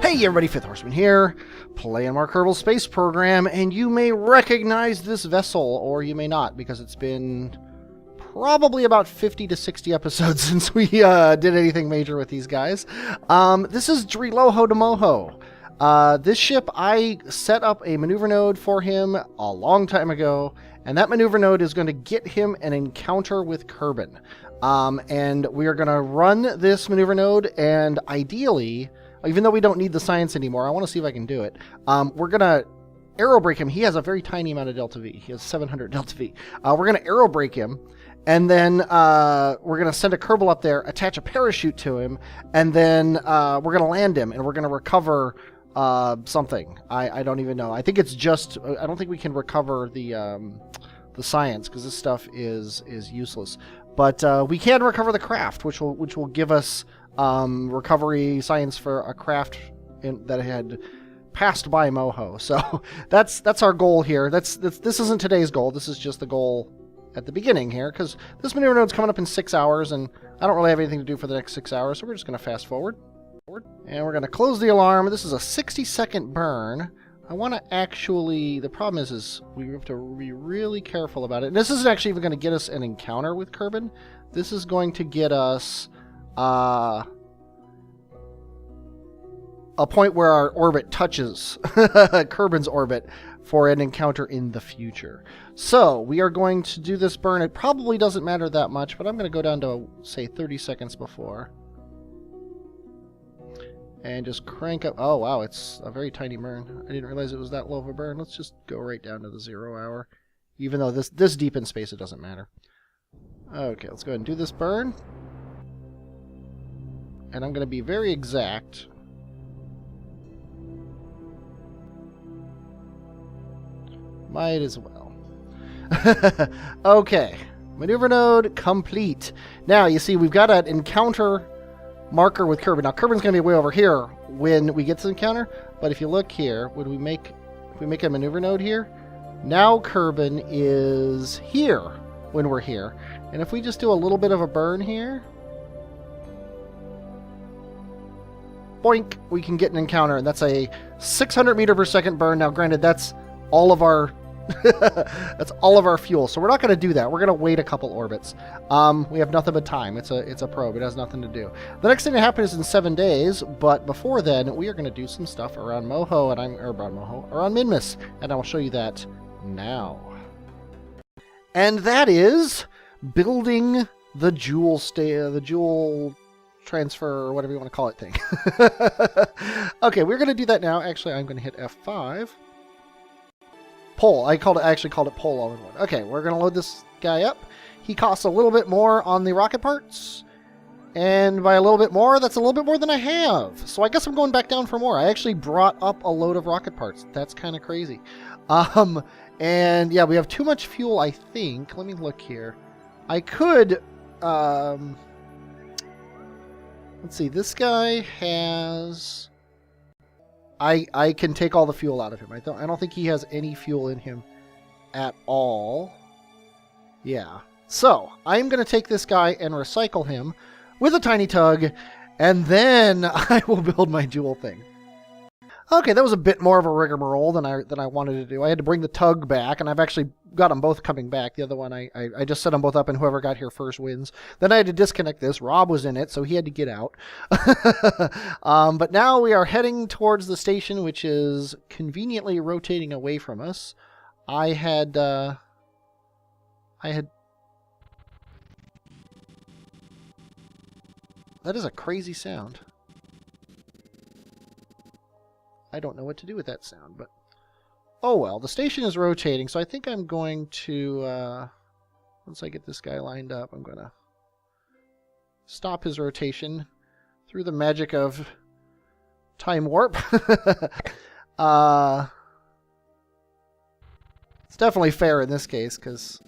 Hey everybody, 5th Horseman here, playing Mark Herbal's space program, and you may recognize this vessel, or you may not, because it's been probably about 50 to 60 episodes since we did anything major with these guys. This is Driloho de Moho. This ship, I set up a maneuver node for him a long time ago, and that maneuver node is going to get him an encounter with Kerbin. And we are going to run this maneuver node, and ideally, even though we don't need the science anymore, I want to see if I can do it. We're going to aero brake him. He has a very tiny amount of delta V. He has 700 delta V. We're going to aero brake him, and then we're going to send a Kerbal up there, attach a parachute to him, and then we're going to land him, and we're going to recover something. I don't even know. I think it's just... I don't think we can recover the science, because this stuff is useless. But we can recover the craft, which will give us... recovery science for a craft that had passed by Moho. So that's our goal here. This isn't today's goal. This is just the goal at the beginning here, because this maneuver node's coming up in 6 hours, and I don't really have anything to do for the next 6 hours, so we're just going to fast forward. And we're going to close the alarm. This is a 60-second burn. I want to actually... The problem is we have to be really careful about it. And this isn't actually even going to get us an encounter with Kerbin. This is going to get us... a point where our orbit touches Kerbin's orbit for an encounter in the future. So we are going to do this burn. It probably doesn't matter that much, but I'm going to go down to, say, 30 seconds before. And just crank up. Oh, wow, it's a very tiny burn. I didn't realize it was that low of a burn. Let's just go right down to the 0 hour. Even though this deep in space, it doesn't matter. Okay, let's go ahead and do this burn. And I'm going to be very exact. Might as well. Okay. Maneuver node complete. Now, you see, we've got an encounter marker with Kerbin. Now, Kerbin's going to be way over here when we get to the encounter. But if you look here, if we make a maneuver node here, now Kerbin is here when we're here. And if we just do a little bit of a burn here... boink, we can get an encounter, and that's a 600 meter per second burn. Now, granted, that's all of our that's all of our fuel, so we're not going to do that. We're going to wait a couple orbits. We have nothing but time. It's a probe. It has nothing to do. The next thing that happens is in 7 days, but before then, we are going to do some stuff around Moho, and around Minmus, and I will show you that now. And that is building the jewel transfer, or whatever you want to call it thing. Okay, we're going to do that now. Actually, I'm going to hit F5. Pull. I actually called it pull all in one. Okay, we're going to load this guy up. He costs a little bit more on the rocket parts. And by a little bit more, that's a little bit more than I have. So I guess I'm going back down for more. I actually brought up a load of rocket parts. That's kind of crazy. And yeah, we have too much fuel, I think. Let me look here. I could... let's see, this guy has... I can take all the fuel out of him. I don't think he has any fuel in him at all. Yeah. So, I'm going to take this guy and recycle him with a tiny tug, and then I will build my jewel thing. Okay, that was a bit more of a rigmarole than I wanted to do. I had to bring the tug back, and I've actually got them both coming back. The other one, I just set them both up, and whoever got here first wins. Then I had to disconnect this. Rob was in it, so he had to get out. But now we are heading towards the station, which is conveniently rotating away from us. I had... That is a crazy sound. I don't know what to do with that sound, but... Oh well, the station is rotating, so I think I'm going to... once I get this guy lined up, I'm going to stop his rotation through the magic of time warp. It's definitely fair in this case, because...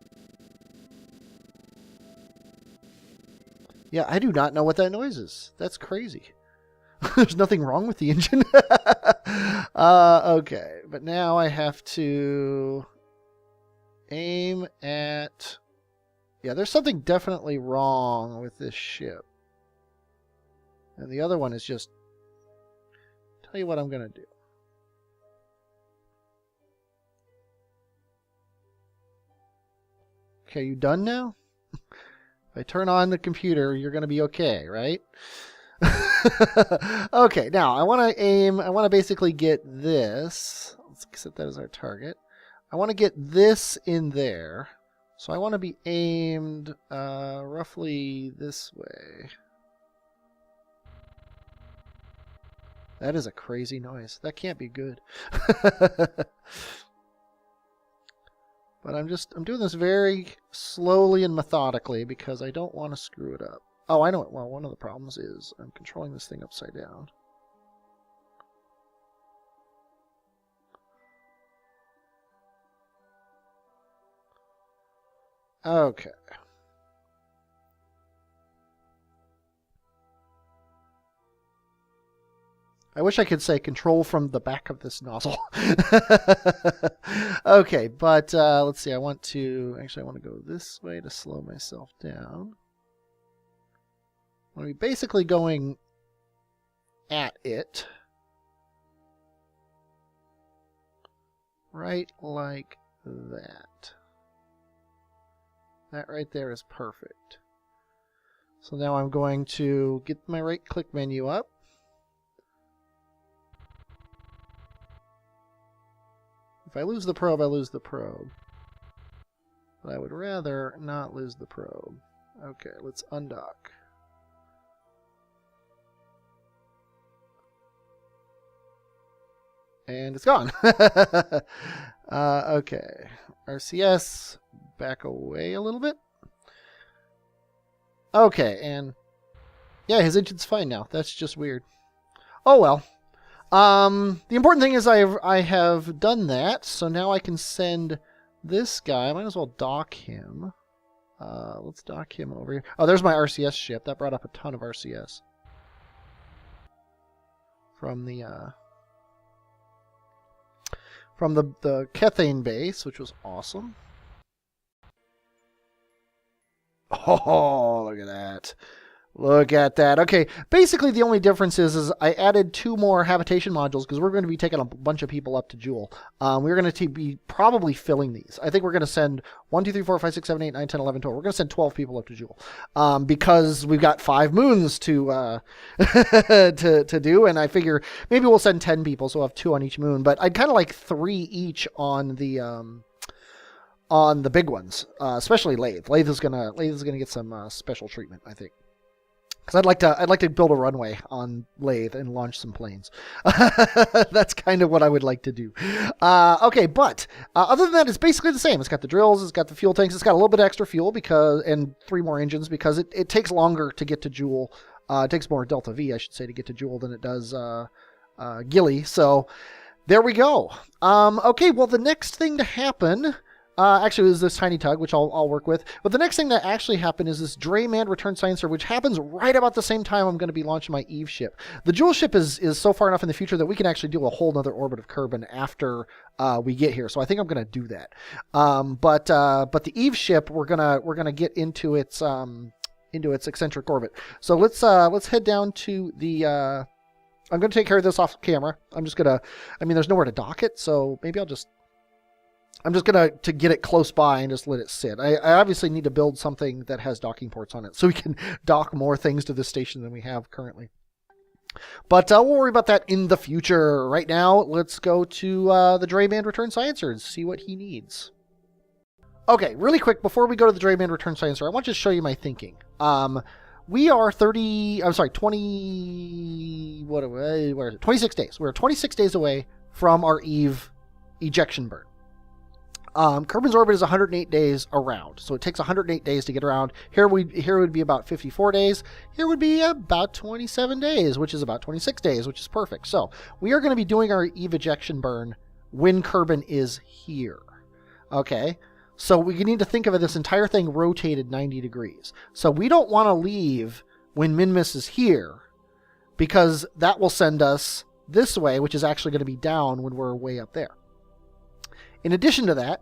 Yeah, I do not know what that noise is. That's crazy. There's nothing wrong with the engine. Okay, but now I have to aim at... Yeah, there's something definitely wrong with this ship. And the other one is just tell you what I'm going to do. Okay, you done now? If I turn on the computer, you're going to be okay, right? Okay, now I want to aim, I want to basically get this. Let's set that as our target. I want to get this in there. So I want to be aimed roughly this way. That is a crazy noise. That can't be good. But I'm doing this very slowly and methodically because I don't want to screw it up. Oh, I know it. Well, one of the problems is I'm controlling this thing upside down. Okay. I wish I could say control from the back of this nozzle. Okay, but let's see. I want to go this way to slow myself down. I want to be basically going at it. Right like that. That right there is perfect. So now I'm going to get my right-click menu up. If I lose the probe, I lose the probe. But I would rather not lose the probe. Okay, let's undock. And it's gone. Okay. RCS, back away a little bit. Okay, and yeah, his engine's fine now. That's just weird. Oh well. The important thing is I have done that, so now I can send this guy. I might as well dock him. Let's dock him over here. Oh, there's my RCS ship. That brought up a ton of RCS from the Kethane base, which was awesome. Oh, look at that. Look at that. Okay, basically the only difference is I added 2 more habitation modules because we're going to be taking a bunch of people up to Jewel. We're going to be probably filling these. I think we're going to send 1, 2, 3, 4, 5, 6, 7, 8, 9, 10, 11, 12. We're going to send 12 people up to Jewel because we've got 5 moons to to do, and I figure maybe we'll send 10 people, so we'll have 2 on each moon. But I'd kind of like 3 each on the big ones, especially Lathe. Lathe is gonna get some special treatment, I think. Because I'd like to build a runway on Lathe and launch some planes. That's kind of what I would like to do. Okay, but other than that, it's basically the same. It's got the drills, it's got the fuel tanks, it's got a little bit of extra fuel and 3 more engines because it takes longer to get to Jewel. It takes more Delta V, I should say, to get to Jewel than it does Gilly. So there we go. Okay, well, the next thing to happen. Actually, it was this tiny tug, which I'll work with. But the next thing that actually happened is this Drayman return silencer, which happens right about the same time I'm going to be launching my Eve ship. The Jewel ship is so far enough in the future that we can actually do a whole nother orbit of Kerbin after we get here. So I think I'm going to do that. But the Eve ship, we're gonna get into its eccentric orbit. So let's head down to the. I'm going to take care of this off camera. There's nowhere to dock it, so maybe I'm just going to get it close by and just let it sit. I obviously need to build something that has docking ports on it so we can dock more things to this station than we have currently. But we'll worry about that in the future. Right now, let's go to the Drayman Return Silencer and see what he needs. Okay, really quick, before we go to the Drayman Return Silencer, I want to just show you my thinking. We are 26 days. We're 26 days away from our Eve ejection burn. Kerbin's orbit is 108 days around, so it takes 108 days to get around. Here would be about 54 days. Here would be about 27 days, which is about 26 days, which is perfect. So we are going to be doing our Eve ejection burn when Kerbin is here. Okay, so we need to think of this entire thing rotated 90 degrees. So we don't want to leave when Minmus is here because that will send us this way, which is actually going to be down when we're way up there. In addition to that,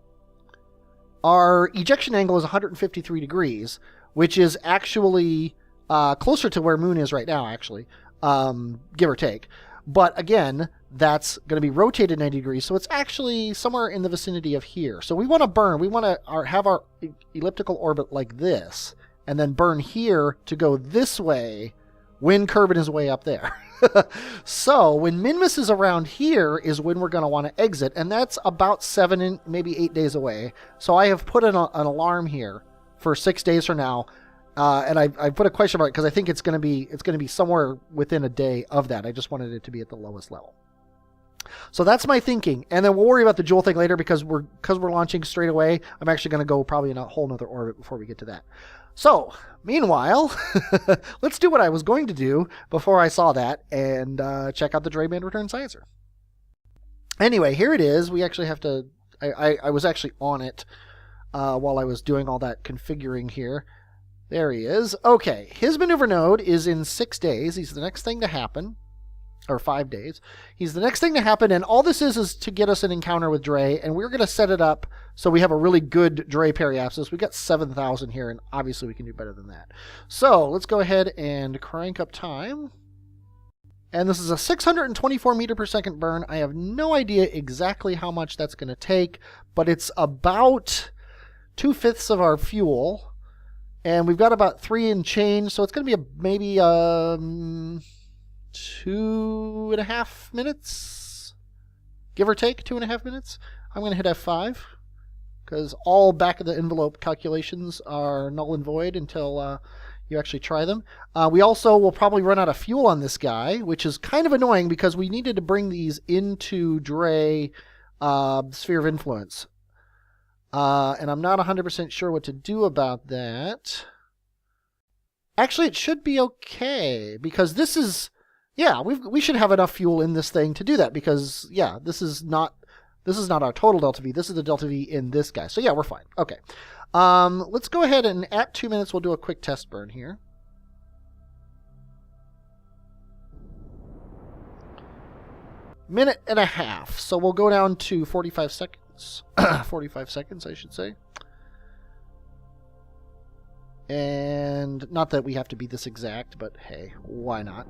our ejection angle is 153 degrees, which is actually closer to where Moon is right now, actually, give or take. But again, that's going to be rotated 90 degrees, so it's actually somewhere in the vicinity of here. So we want to burn, we want to have our elliptical orbit like this, and then burn here to go this way when Kerbin is way up there. So when Minmus is around here is when we're going to want to exit, and that's about 7 and maybe 8 days away. So I have put an alarm here for 6 days from now, and I put a question mark because I think it's going to be somewhere within a day of that. I just wanted it to be at the lowest level. So that's my thinking, and then we'll worry about the Joule thing later because we're launching straight away. I'm actually going to go probably in a whole nother orbit before we get to that. So, meanwhile, let's do what I was going to do before I saw that and check out the Drayman Return Sciencer. Anyway, here it is. We actually have to... I was actually on it while I was doing all that configuring here. There he is. Okay, his maneuver node is in 6 days. He's the next thing to happen. Or 5 days. He's the next thing to happen, and all this is to get us an encounter with Dray, and we're going to set it up so we have a really good Dray periapsis. We got 7,000 here, and obviously we can do better than that. So let's go ahead and crank up time. And this is a 624 meter per second burn. I have no idea exactly how much that's going to take, but it's about 2/5 of our fuel, and we've got about 3 and change, so it's going to be maybe 2.5 minutes, give or take 2.5 minutes. I'm going to hit F5 because all back of the envelope calculations are null and void until you actually try them. We also will probably run out of fuel on this guy, which is kind of annoying because we needed to bring these into Dray Sphere of Influence. And I'm not 100% sure what to do about that. Actually, it should be okay because this is... Yeah, we should have enough fuel in this thing to do that because, yeah, this is not our total delta V. This is the delta V in this guy. So, yeah, we're fine. Okay. Let's go ahead and at 2 minutes, we'll do a quick test burn here. Minute and a half. So we'll go down to 45 seconds. 45 seconds, I should say. And not that we have to be this exact, but hey, why not?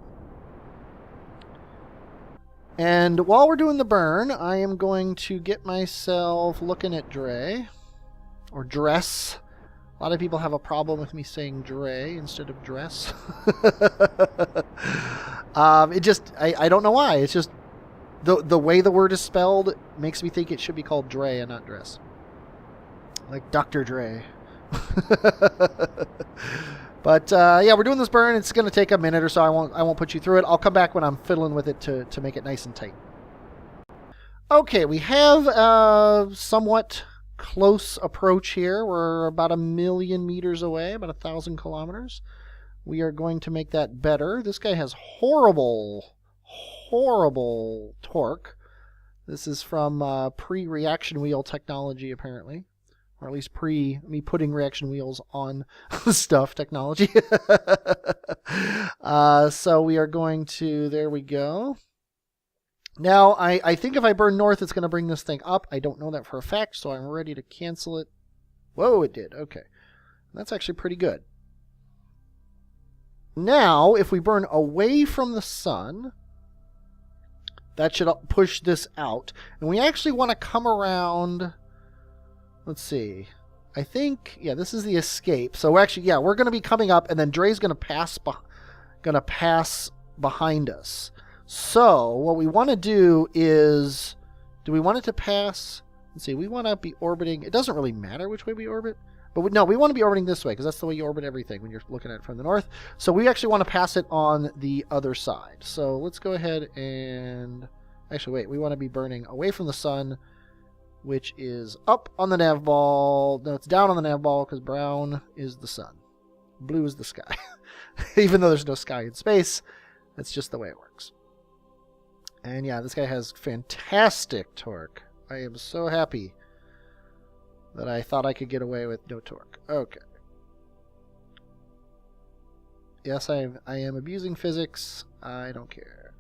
And while we're doing the burn, I am going to get myself looking at Dray, or dress. A lot of people have a problem with me saying Dray instead of dress. I don't know why. It's just the way the word is spelled makes me think it should be called Dray and not dress. Like Dr. Dre. But yeah, we're doing this burn. It's going to take a minute or so. I won't put you through it. I'll come back when I'm fiddling with it to make it nice and tight. Okay, we have a somewhat close approach here. We're about 1,000,000 meters away, about 1,000 kilometers. We are going to make that better. This guy has horrible torque. This is from pre-reaction wheel technology, apparently. Or at least me putting reaction wheels on stuff technology. So we are going to, there we go. Now, I think if I burn north, it's going to bring this thing up. I don't know that for a fact, so I'm ready to cancel it. Whoa, it did. Okay. That's actually pretty good. Now, if we burn away from the sun, that should push this out. And we actually want to come around... Let's see. I think, yeah, this is the escape. So actually, yeah, we're going to be coming up, and then Dre's going to pass behind us. So what we want to do is, do we want it to pass? Let's see. We want to be orbiting. It doesn't really matter which way we orbit, but we want to be orbiting this way because that's the way you orbit everything when you're looking at it from the north. So we actually want to pass it on the other side. So let's go ahead and actually wait. We want to be burning away from the sun, which is up on the nav ball. No, it's down on the nav ball because brown is the sun. Blue is the sky. Even though there's no sky in space, that's just the way it works. And yeah, this guy has fantastic torque. I am so happy that I thought I could get away with no torque. Okay. Yes, I am abusing physics. I don't care.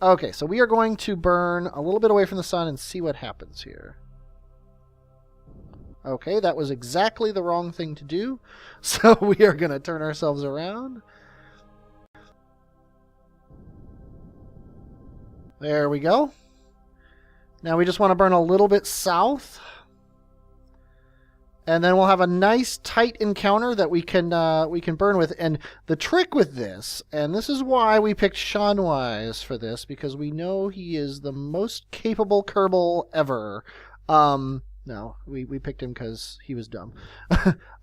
Okay, so we are going to burn a little bit away from the sun and see what happens here. Okay, that was exactly the wrong thing to do. So we are going to turn ourselves around. There we go. Now we just want to burn a little bit south. And then we'll have a nice tight encounter that we can burn with. And the trick with this, and this is why we picked Seanwise for this, because we know he is the most capable Kerbal ever. No, we picked him because he was dumb.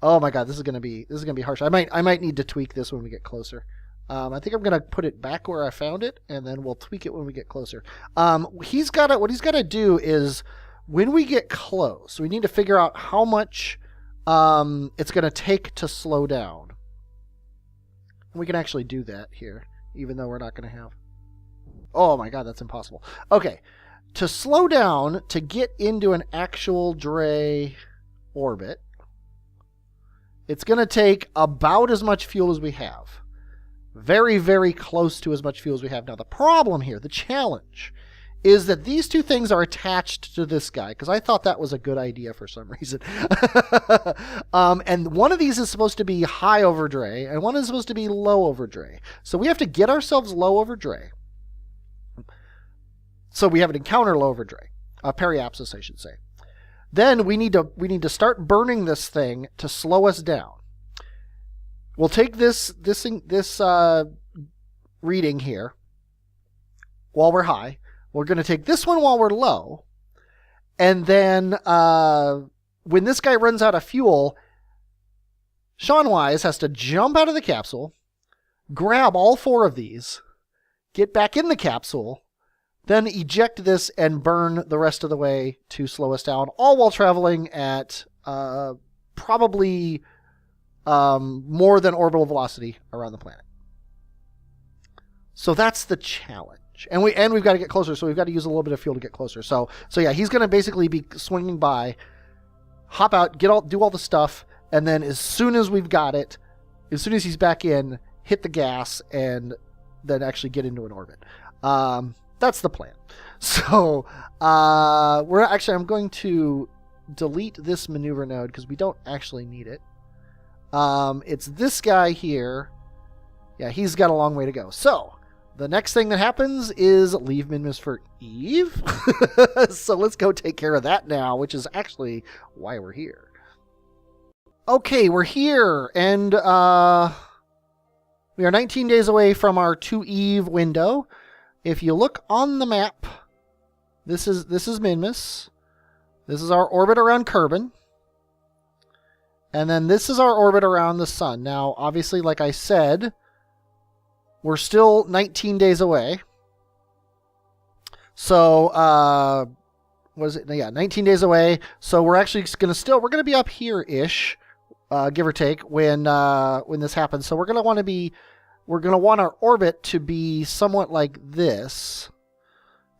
Oh my god, this is gonna be harsh. I might need to tweak this when we get closer. I think I'm gonna put it back where I found it, and then we'll tweak it when we get closer. What he's gotta do is, when we get close, we need to figure out how much it's going to take to slow down. We can actually do that here, even though we're not going to have... Oh my god, that's impossible. Okay, to slow down, to get into an actual Dre orbit, it's going to take about as much fuel as we have. Very, very close to as much fuel as we have. Now, the problem here, the challenge, is that these two things are attached to this guy, because I thought that was a good idea for some reason. And one of these is supposed to be high over Dre, and one is supposed to be low over Dre. So we have to get ourselves low over Dre. So we have an encounter low over Dre. Periapsis, I should say. Then we need to start burning this thing to slow us down. We'll take this reading here while we're high. We're going to take this one while we're low, and then when this guy runs out of fuel, Seanwise has to jump out of the capsule, grab all 4 of these, get back in the capsule, then eject this and burn the rest of the way to slow us down, all while traveling at probably more than orbital velocity around the planet. So that's the challenge. And we've got to get closer, so we've got to use a little bit of fuel to get closer. So yeah, he's going to basically be swinging by, hop out, do all the stuff, and then as soon as we've got it, as soon as he's back in, hit the gas, and then actually get into an orbit. That's the plan. So I'm going to delete this maneuver node because we don't actually need it. It's this guy here. Yeah, he's got a long way to go. So the next thing that happens is leave Minmus for Eve. So let's go take care of that now, which is actually why we're here. Okay, we're here, and we are 19 days away from our to Eve window. If you look on the map, this is Minmus. This is our orbit around Kerbin. And then this is our orbit around the sun. Now, obviously, like I said, we're still 19 days away. So, what is it? Yeah, 19 days away. So we're actually going to be up here-ish, give or take, when this happens. So we're going to want our orbit to be somewhat like this.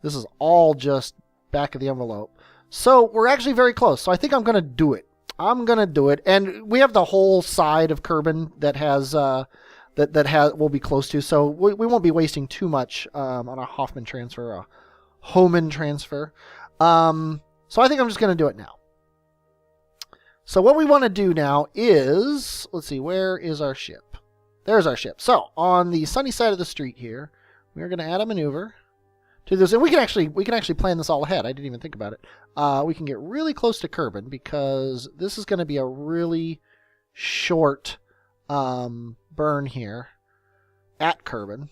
This is all just back of the envelope. So we're actually very close. So I think I'm going to do it. And we have the whole side of Kerbin that has we'll be close to, so we won't be wasting too much on a Hoffman transfer, a Hohmann transfer. So I think I'm just going to do it now. So what we want to do now is, let's see, where is our ship? There's our ship. So on the sunny side of the street here, we're going to add a maneuver to this, and we can actually plan this all ahead. I didn't even think about it. We can get really close to Kerbin because this is going to be a really short burn here at Kerbin.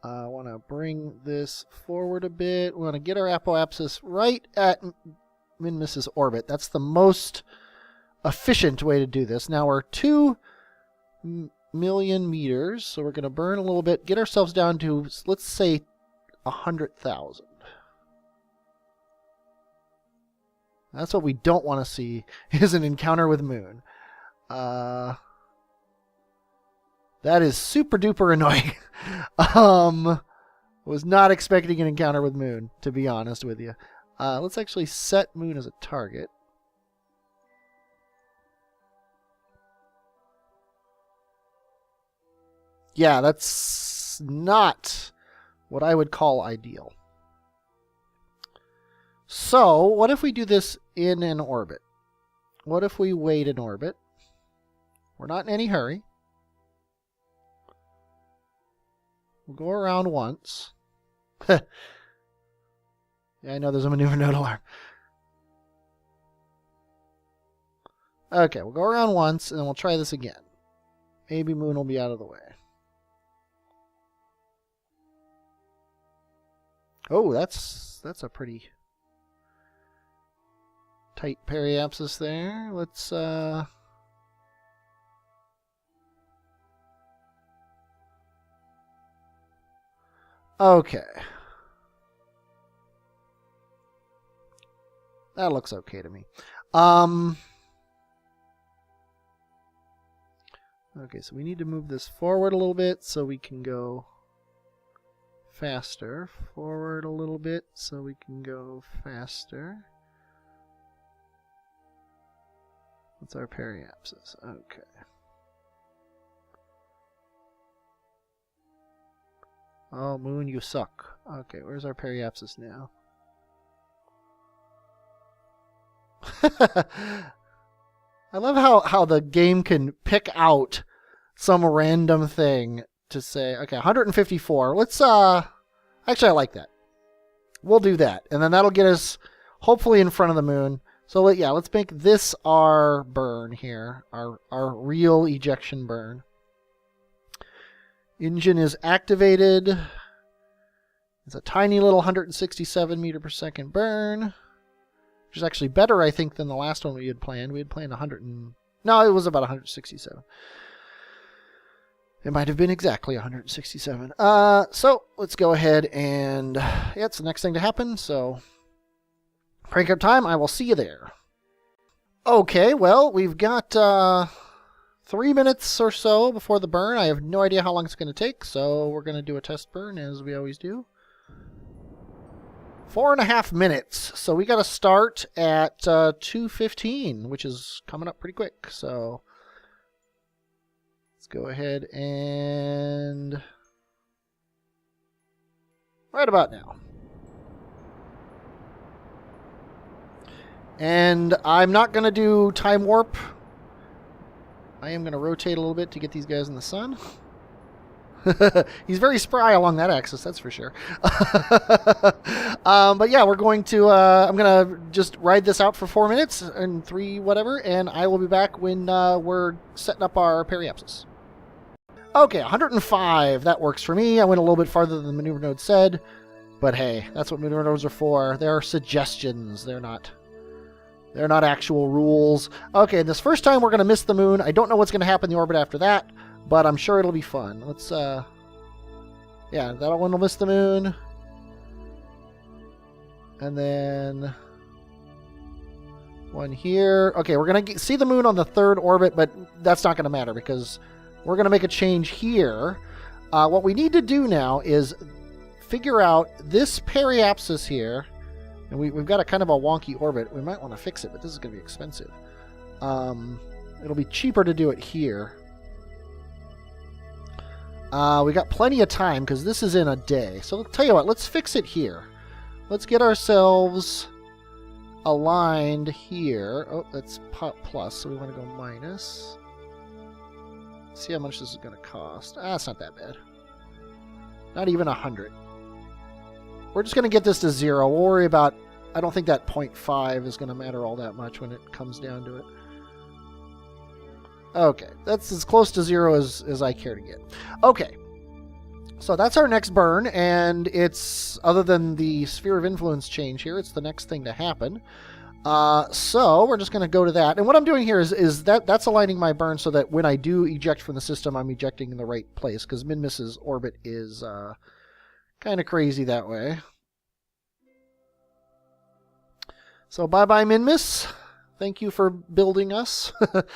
I want to bring this forward a bit. We want to get our apoapsis right at Minmus's orbit. That's the most efficient way to do this. Now we're 2 million meters, so we're going to burn a little bit, get ourselves down to, let's say, 100,000. That's what we don't want to see, is an encounter with Moon. That is super duper annoying. Was not expecting an encounter with Moon, to be honest with you. Let's actually set Moon as a target. Yeah, that's not what I would call ideal. So, what if we do this in an orbit? What if we wait in orbit? We're not in any hurry. We'll go around once. Yeah, I know there's a maneuver node alarm. Okay, we'll go around once, and then we'll try this again. Maybe Moon will be out of the way. Oh, that's a pretty tight periapsis there. Let's okay. That looks okay to me. Okay, so we need to move this forward a little bit so we can go faster. Forward a little bit so we can go faster. What's our periapsis? Okay. Oh, Moon, you suck. Okay, where's our periapsis now? I love how the game can pick out some random thing to say, okay, 154. Let's, actually, I like that. We'll do that. And then that'll get us hopefully in front of the Moon. So, yeah, let's make this our burn here, our real ejection burn. Engine is activated. It's a tiny little 167 meter per second burn, which is actually better, I think, than the last one we had planned. We had planned 100 and... No, it was about 167. It might have been exactly 167. So, let's go ahead and... Yeah, it's the next thing to happen, so... Crank up time, I will see you there. Okay, well, we've got 3 minutes or so before the burn. I have no idea how long it's going to take, so we're going to do a test burn, as we always do. 4.5 minutes. So we got to start at 2:15, which is coming up pretty quick. So let's go ahead and right about now. And I'm not going to do time warp. I am going to rotate a little bit to get these guys in the sun. He's very spry along that axis, that's for sure. But yeah, we're going to, I'm going to just ride this out for 4 minutes and 3 whatever, and I will be back when we're setting up our periapsis. Okay, 105, that works for me. I went a little bit farther than the maneuver node said, but hey, that's what maneuver nodes are for. They're suggestions, they're not actual rules. Okay, this first time we're going to miss the Moon. I don't know what's going to happen in the orbit after that, but I'm sure it'll be fun. Let's, yeah, that one will miss the Moon. And then one here. Okay, we're going to see the Moon on the 3rd orbit, but that's not going to matter because we're going to make a change here. What we need to do now is figure out this periapsis here. And we've got a kind of a wonky orbit. We might want to fix it, but this is going to be expensive. It'll be cheaper to do it here. We got plenty of time because this is in a day. So I'll tell you what, let's fix it here. Let's get ourselves aligned here. Oh, that's plus, so we want to go minus. See how much this is going to cost. It's not that bad. Not even 100. We're just going to get this to 0. We'll worry about... I don't think that 0.5 is going to matter all that much when it comes down to it. Okay, that's as close to 0 as I care to get. Okay, so that's our next burn, and it's, other than the sphere of influence change here, it's the next thing to happen. So we're just going to go to that. And what I'm doing here is that's aligning my burn so that when I do eject from the system, I'm ejecting in the right place, because Minmus's orbit is... kind of crazy that way. So bye-bye, Minmus. Thank you for building us. Let's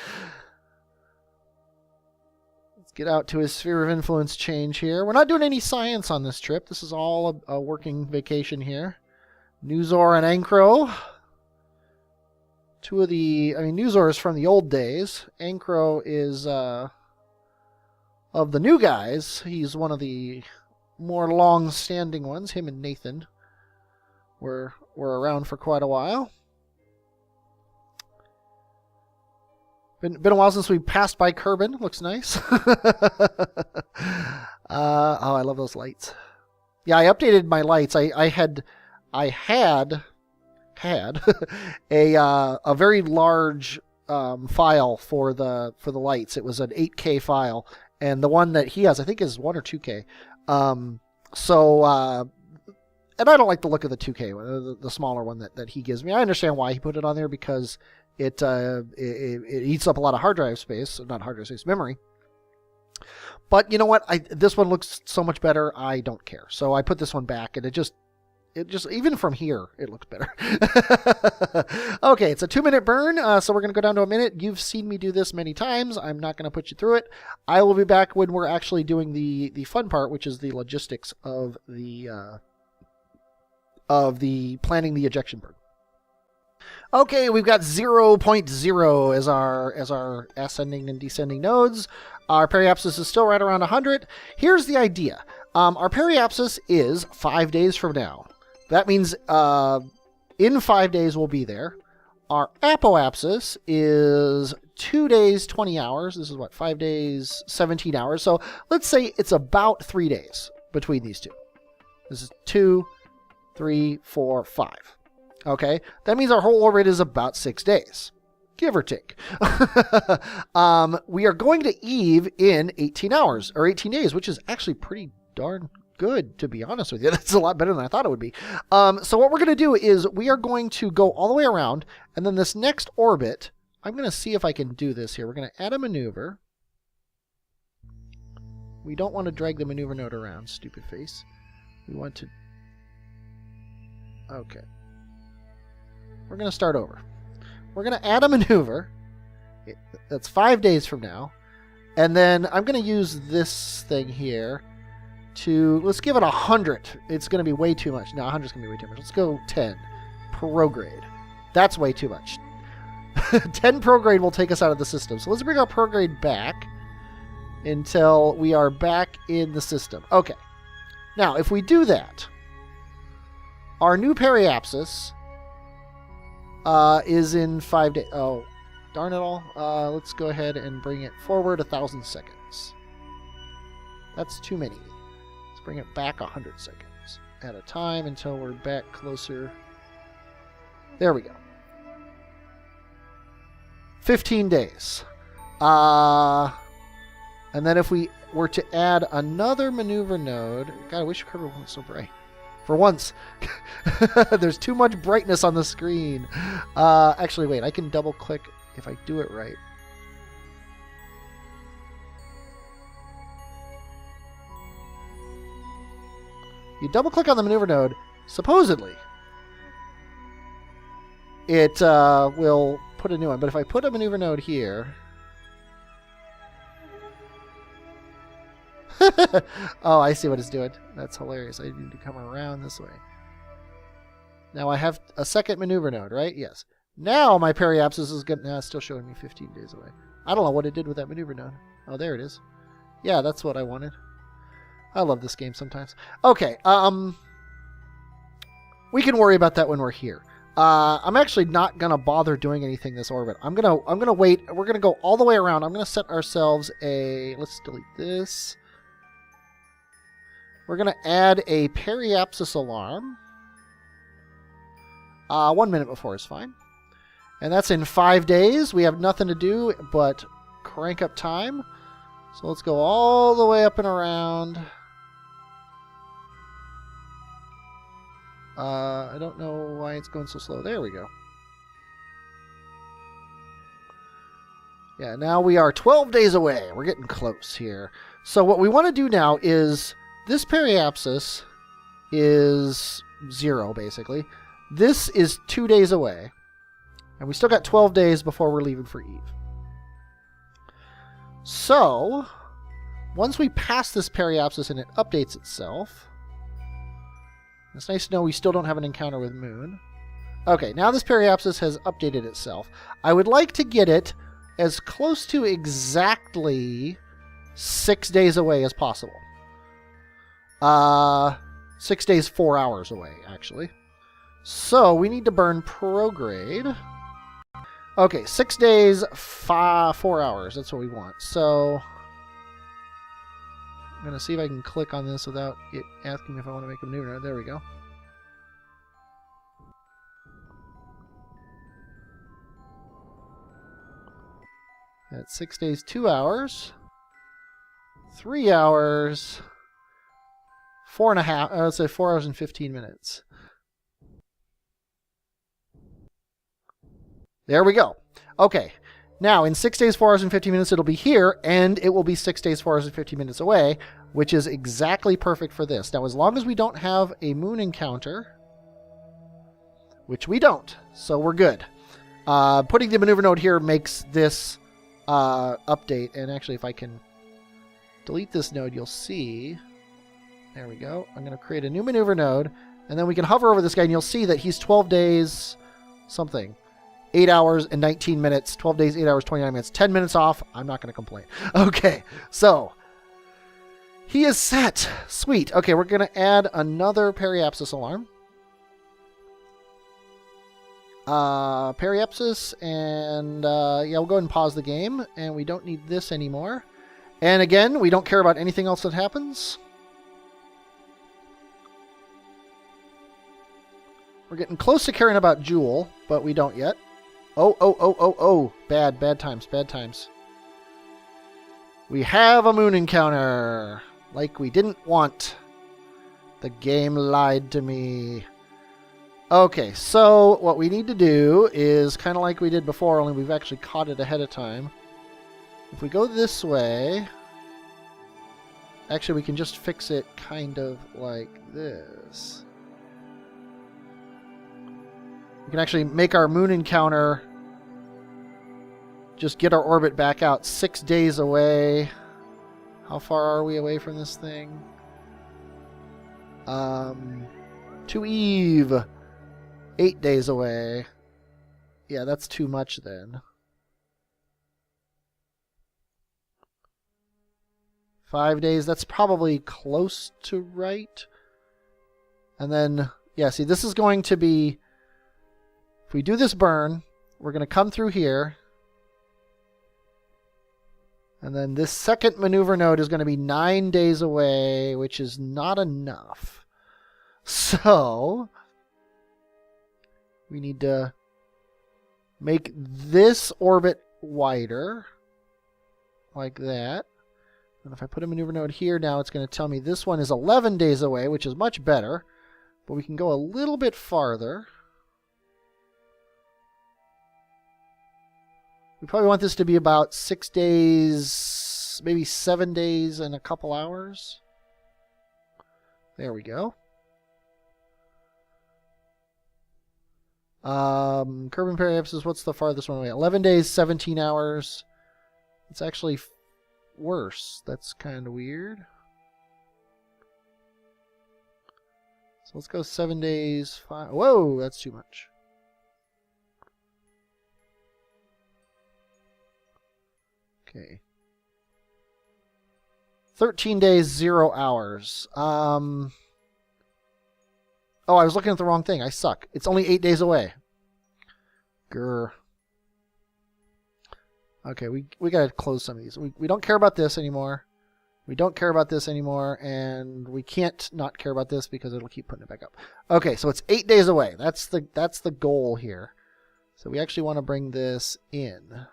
get out to his sphere of influence change here. We're not doing any science on this trip. This is all a working vacation here. Nuzor and Ankro. Two of the... I mean, Nuzor is from the old days. Ankro is of the new guys. He's one of the... more long-standing ones. Him and Nathan were around for quite a while. Been a while since we passed by Kerbin. Looks nice. Oh, I love those lights. Yeah, I updated my lights. I had a very large file for the lights. It was an 8K file, and the one that he has, I think, is 1 or 2K. And I don't like the look of the 2K one, the smaller one that he gives me. I understand why he put it on there, because it eats up a lot of hard drive space, not hard drive space, memory. But you know what? This one looks so much better. I don't care. So I put this one back, and it just even from here, it looks better. Okay, it's a 2-minute burn, so we're going to go down to a minute. You've seen me do this many times. I'm not going to put you through it. I will be back when we're actually doing the fun part, which is the logistics of the planning the ejection burn. Okay, we've got 0.0 as our ascending and descending nodes. Our periapsis is still right around 100. Here's the idea. Our periapsis is 5 days from now. That means in 5 days we'll be there. Our apoapsis is 2 days, 20 hours. This is what, 5 days, 17 hours. So let's say it's about 3 days between these two. This is 2, 3, 4, 5. Okay, that means our whole orbit is about 6 days, give or take. We are going to Eve in 18 hours, or 18 days, which is actually pretty darn good, to be honest with you. That's a lot better than I thought it would be. So what we're going to do is we are going to go all the way around, and then this next orbit, I'm going to see if I can do this here. We're going to add a maneuver. We don't want to drag the maneuver node around, stupid face. We want to... Okay. We're going to start over. We're going to add a maneuver. That's 5 days from now. And then I'm going to use this thing here to... Let's give it 100. It's going to be way too much. No, 100 is going to be way too much. Let's go 10. Prograde. That's way too much. 10 prograde will take us out of the system. So let's bring our prograde back until we are back in the system. Okay. Now, if we do that, our new periapsis... is in 5 days. Oh, darn it all. Let's go ahead and bring it forward 1,000 seconds. That's too many. Let's bring it back 100 seconds at a time until we're back closer. There we go. 15 days. And then if we were to add another maneuver node... God, I wish Kerber wasn't so bright. For once. There's too much brightness on the screen. Actually, wait. I can double click if I do it right. You double click on the maneuver node, supposedly it will put a new one. But if I put a maneuver node here... Oh, I see what it's doing. That's hilarious. I need to come around this way. Now I have a second maneuver node, right? Yes. Now my periapsis is good. Now it's still showing me 15 days away. I don't know what it did with that maneuver node. Oh, there it is. Yeah, that's what I wanted. I love this game sometimes. Okay. We can worry about that when we're here. I'm actually not gonna bother doing anything this orbit. I'm gonna wait. We're gonna go all the way around. I'm gonna set ourselves a... Let's delete this. We're going to add a periapsis alarm. 1 minute before is fine. And that's in 5 days. We have nothing to do but crank up time. So let's go all the way up and around. I don't know why it's going so slow. There we go. Yeah, now we are 12 days away. We're getting close here. So what we want to do now is... This periapsis is 0, basically. This is 2 days away. And we still got 12 days before we're leaving for Eve. So, once we pass this periapsis and it updates itself... It's nice to know we still don't have an encounter with Moon. Okay, now this periapsis has updated itself. I would like to get it as close to exactly 6 days away as possible. 6 days, 4 hours away, actually. So, we need to burn prograde. Okay, 6 days, 4 hours. That's what we want. So, I'm going to see if I can click on this without it asking me if I want to make a maneuver. There we go. That's 6 days, 2 hours, 3 hours, 4.5. Let's say 4 hours and 15 minutes. There we go. Okay. Now, in 6 days, 4 hours and 15 minutes, it'll be here, and it will be 6 days, 4 hours and 15 minutes away, which is exactly perfect for this. Now, as long as we don't have a moon encounter, which we don't, so we're good. Putting the maneuver node here makes this update, and actually, if I can delete this node, you'll see. There we go. I'm going to create a new maneuver node, and then we can hover over this guy, and you'll see that he's 12 days something. 8 hours and 19 minutes, 12 days, 8 hours, 29 minutes, 10 minutes off. I'm not going to complain. Okay, so he is set. Sweet. Okay, we're going to add another periapsis alarm. Periapsis, and yeah, we'll go ahead and pause the game, and we don't need this anymore. And again, we don't care about anything else that happens. We're getting close to caring about Jewel, but we don't yet. Oh. Bad times, bad times. We have a moon encounter. Like we didn't want. The game lied to me. Okay, so what we need to do is kind of like we did before, only we've actually caught it ahead of time. If we go this way, actually we can just fix it kind of like this. We can actually make our moon encounter, just get our orbit back out 6 days away. How far are we away from this thing? To Eve. 8 days away. Yeah, that's too much then. 5 days, that's probably close to right. And then, yeah, see, this is going to be, if we do this burn, we're going to come through here. And then this second maneuver node is going to be 9 days away, which is not enough. So we need to make this orbit wider, like that. And if I put a maneuver node here now, it's going to tell me this one is 11 days away, which is much better. But we can go a little bit farther. We probably want this to be about 6 days, maybe 7 days and a couple hours. There we go. Kerbin periapsis, what's the farthest one away? 11 days, 17 hours. It's actually worse. That's kind of weird. So let's go 7 days, 5. Whoa, that's too much. Okay. 13 days, 0 hours. Oh, I was looking at the wrong thing. I suck. It's only 8 days away. Grr. Okay, we gotta close some of these. We don't care about this anymore. We don't care about this anymore, and we can't not care about this because it'll keep putting it back up. Okay, so it's 8 days away. That's the goal here. So we actually want to bring this in.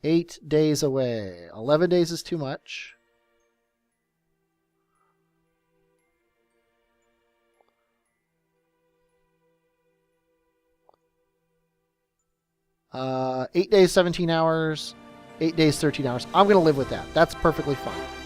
8 days away. 11 days is too much. 8 days, 17 hours. 8 days, 13 hours. I'm going to live with that. That's perfectly fine.